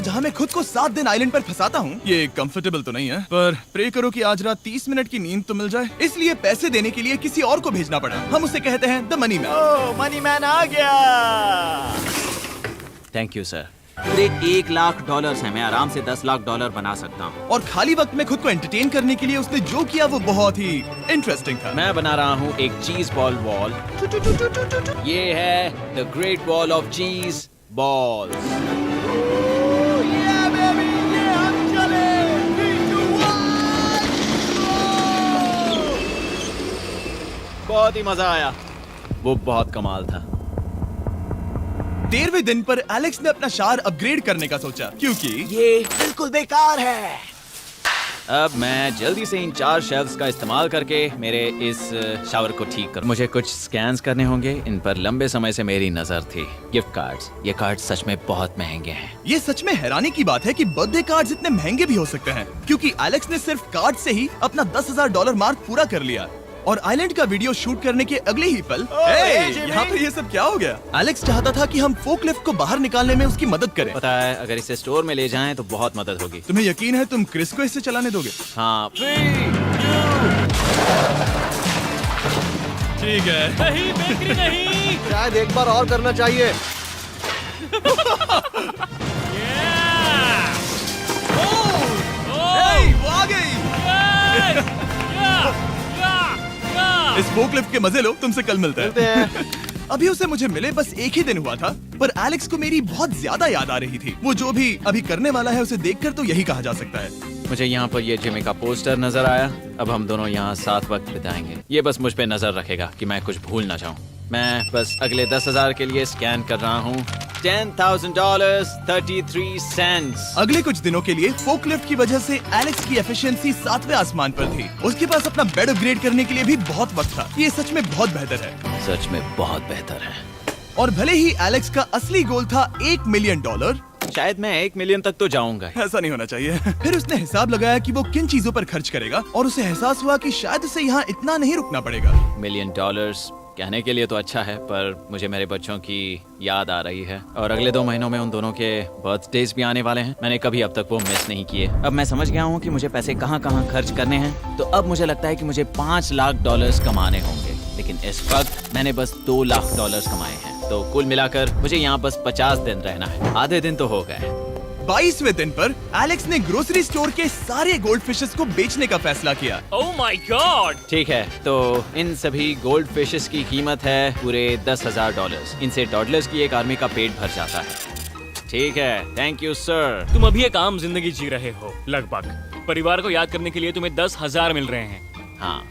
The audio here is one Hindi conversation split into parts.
जहाँ मैं खुद को 7 दिन आइलैंड पर फंसाता हूँ। ये कंफर्टेबल तो नहीं है, पर प्रे करो कि आज रात 30 मिनट की नींद तो मिल जाए। इसलिए पैसे देने के लिए किसी और को भेजना पड़ा। हम उसे कहते हैं the money man. Oh, money man आ गया। Thank you sir. पूरे $1,00,000 है, मैं आराम से $10,00,000 बना सकता हूँ। और खाली वक्त में खुद को एंटरटेन करने के लिए उसने जो किया वो बहुत ही इंटरेस्टिंग था। मैं बना रहा हूँ एक चीज बॉल वॉल। ये है द ग्रेट वॉल ऑफ चीज बॉल्स। बहुत ही मजा आया, वो बहुत कमाल था। 13वें दिन पर एलेक्स ने अपना शावर अपग्रेड करने का सोचा, क्योंकि ये बिल्कुल बेकार है। अब मैं जल्दी से इन 4 शेल्फ्स का इस्तेमाल करके मेरे इस शावर को ठीक कर। मुझे कुछ स्कैन्स करने होंगे, इन पर लंबे समय से मेरी नजर थी। गिफ्ट कार्ड्स, ये कार्ड सच में बहुत महंगे हैं। ये सच में हैरानी की बात है कि बर्थडे कार्ड्स इतने महंगे भी हो सकते हैं, क्योंकि एलेक्स ने सिर्फ कार्ड से ही अपना $10,000 मार्क पूरा कर लिया। और आइलैंड का वीडियो शूट करने के अगले ही पल यहाँ पे ये सब क्या हो गया? एलेक्स चाहता था कि हम फोकलिफ्ट को बाहर निकालने में उसकी मदद करें। पता है, अगर इसे स्टोर में ले जाएं तो बहुत मदद होगी। तुम्हें यकीन है तुम क्रिस को इससे चलाने दोगे? हाँ। ठीक है। नहीं बेकरी नहीं। शायद एक बार और करना चाहिए। वो आ गई। इस फोकलिफ्ट के मजे लो, तुमसे कल मिलते हैं। अभी उसे मुझे मिले बस एक ही दिन हुआ था, पर एलेक्स को मेरी बहुत ज्यादा याद आ रही थी। वो जो भी अभी करने वाला है उसे देखकर तो यही कहा जा सकता है। मुझे यहाँ पर ये जिमी का पोस्टर नजर आया। अब हम दोनों यहाँ साथ वक्त बिताएंगे। ये बस मुझ पे नजर रखेगा कि मैं कुछ भूल ना जाऊँ। मैं बस अगले 10,000 के लिए स्कैन कर रहा हूँ। $10,000 33 cents। अगले कुछ दिनों के लिए फोकलिफ्ट की वजह से एलेक्स की एफिशिएंसी 7वें आसमान पर थी। उसके पास अपना बेड अपग्रेड करने के लिए भी बहुत वक्त था। ये सच में बहुत बेहतर है। सच में बहुत बेहतर है। और भले ही एलेक्स का असली गोल था $1 मिलियन, शायद मैं 1 मिलियन तक तो जाऊंगा। ऐसा नहीं होना चाहिए। फिर उसने हिसाब लगाया कि वो किन चीजों पर खर्च करेगा, और उसे एहसास हुआ कि शायद उसे यहाँ इतना नहीं रुकना पड़ेगा। $1 मिलियन कहने के लिए तो अच्छा है, पर मुझे मेरे बच्चों की याद आ रही है। और अगले 2 महीनों में उन दोनों के बर्थडेज भी आने वाले हैं। मैंने कभी अब तक वो मिस नहीं किए। अब मैं समझ गया हूँ कि मुझे पैसे कहाँ कहाँ खर्च करने हैं। तो अब मुझे लगता है कि मुझे $5,00,000 कमाने होंगे, लेकिन इस वक्त मैंने बस $2,00,000 कमाए हैं। तो कुल मिलाकर मुझे यहाँ बस 50 दिन रहना है। आधे दिन तो हो गए। 22वें दिन पर एलेक्स ने ग्रोसरी स्टोर के सारे गोल्ड फिशेस को बेचने का फैसला किया। Oh my God. ठीक है, तो इन सभी गोल्ड फिशेस की कीमत है पूरे $10,000। इनसे टॉडलर्स की एक आर्मी का पेट भर जाता है। ठीक है, थैंक यू सर। तुम अभी एक आम जिंदगी जी रहे हो लगभग। परिवार को याद करने के लिए तुम्हें 10,000 मिल रहे हैं। हाँ।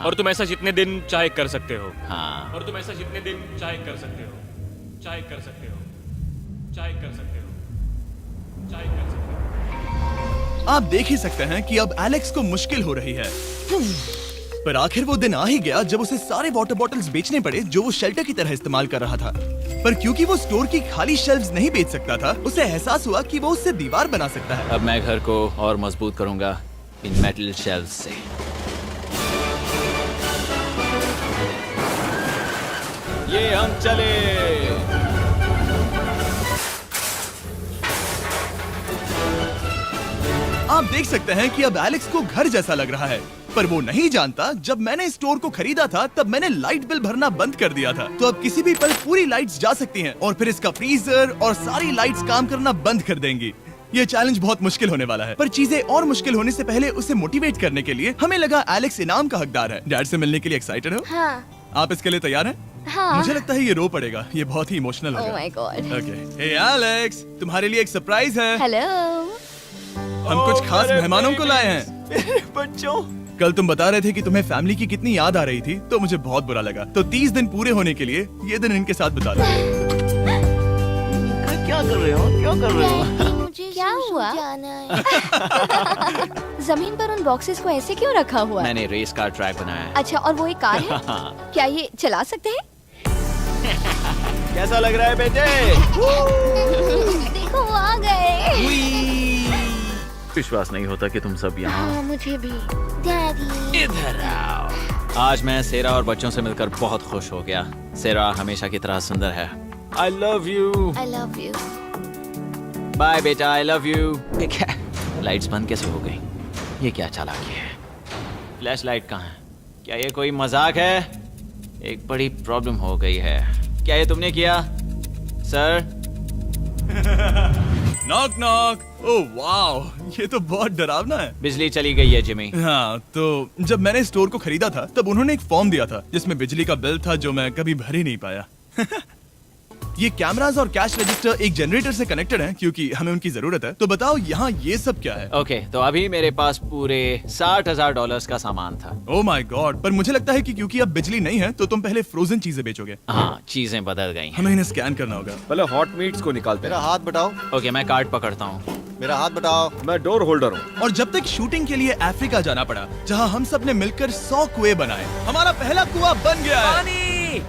और तुम ऐसा जितने दिन चाहे कर सकते हो। हाँ। और तुम ऐसा जितने दिन चाहे कर सकते हो। चाहे कर सकते हो। चाहे कर सकते हो। चाहे कर सकते हो। आप देख ही सकते हैं कि अब एलेक्स को मुश्किल हो रही है। पर आखिर वो दिन आ ही गया जब उसे सारे वाटर बॉटल्स बेचने पड़े जो वो शेल्टर की तरह इस्तेमाल कर रहा था। पर क्योंकि वो स्टोर की खाली शेल्फ्स नहीं बेच सकता था, उसे एहसास हुआ कि वो उससे दीवार बना सकता है। अब मैं घर को और मजबूत करूंगा इन मेटल शेल्फ्स से। ये हम चले। आप देख सकते हैं कि अब एलेक्स को घर जैसा लग रहा है, पर वो नहीं जानता जब मैंने स्टोर को खरीदा था तब मैंने लाइट बिल भरना बंद कर दिया था। तो अब किसी भी पल पूरी लाइट्स जा सकती हैं और फिर इसका फ्रीजर और सारी लाइट्स काम करना बंद कर देंगी। ये चैलेंज बहुत मुश्किल होने वाला है, पर चीजें और मुश्किल होने से पहले उसे मोटिवेट करने के लिए हमें लगा एलेक्स इनाम का हकदार है। डैड से मिलने के लिए एक्साइटेड हो? हाँ। आप इसके लिए तैयार हैं? हाँ। मुझे लगता है ये रो पड़ेगा। ये बहुत ही इमोशनल Oh होगा। my God. Okay, hey Alex, तुम्हारे लिए एक सरप्राइज है। हेलो। हम कुछ खास मेहमानों को लाए हैं। मेरे बच्चों। कल तुम बता रहे थे कि तुम्हें फैमिली की कितनी याद आ रही थी, तो मुझे बहुत बुरा लगा। तो 30 दिन पूरे होने के लिए ये दिन इनके साथ बिता लो। क्या कर रहे हो? क्या कर रहे हो? मुझे क्या हुआ? जमीन पर उन बॉक्सेस को ऐसे क्यों रखा हुआ है? मैंने रेस कार ट्रैक बनाया है। अच्छा, और वो एक कार है? क्या ये चला सकते हैं? कैसा लग रहा है बेटे? देखो वो आ गए। विश्वास नहीं होता कि तुम सब यहाँ। हाँ, मुझे भी। डैडी। इधर आओ। आज मैं सेरा और बच्चों से मिलकर बहुत खुश हो गया। सेरा हमेशा की तरह सुंदर है। I love you। I love you। Bye बेटा, आई लव यू। लाइट्स बंद कैसे हो गई? ये क्या चालाकी है? फ्लैश लाइट कहाँ है? क्या ये कोई मजाक है? एक बड़ी प्रॉब्लम हो गई है। क्या ये तुमने किया sir? Knock knock. Oh wow, ये तो बहुत डरावना है। बिजली चली गई है जिमी। हाँ, तो जब मैंने स्टोर को खरीदा था तब उन्होंने एक फॉर्म दिया था जिसमें बिजली का बिल था जो मैं कभी भर ही नहीं पाया। ये कैमरास और कैश रजिस्टर एक जनरेटर से कनेक्टेड हैं क्योंकि हमें उनकी जरूरत है। तो बताओ यहाँ ये सब क्या है? ओके, तो अभी मेरे पास पूरे $60,000 का सामान था। ओह माय गॉड, पर मुझे लगता है कि क्योंकि अब बिजली नहीं है तो तुम पहले फ्रोजन चीजें बेचोगे। हाँ, चीजें बदल गई हैं। हमें इन्हें स्कैन करना होगा। पहले हॉट मीट्स को निकालते मेरा हैं। हाथ बटाओ। ओके, मैं कार्ड पकड़ता हूँ। मेरा हाथ बटाओ। मैं डोर होल्डर हूँ। और जब तक शूटिंग के लिए अफ्रीका जाना पड़ा जहाँ हम सब ने मिलकर 100 कुएं बनाए, हमारा पहला कुआं बन गया है।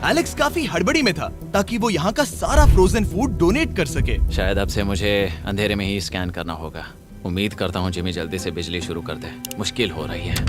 एलेक्स काफी हड़बड़ी में था ताकि वो यहाँ का सारा फ्रोजन फूड डोनेट कर सके। शायद अब से मुझे अंधेरे में ही स्कैन करना होगा। उम्मीद करता हूँ जिमी जल्दी से बिजली शुरू कर दे। मुश्किल हो रही है।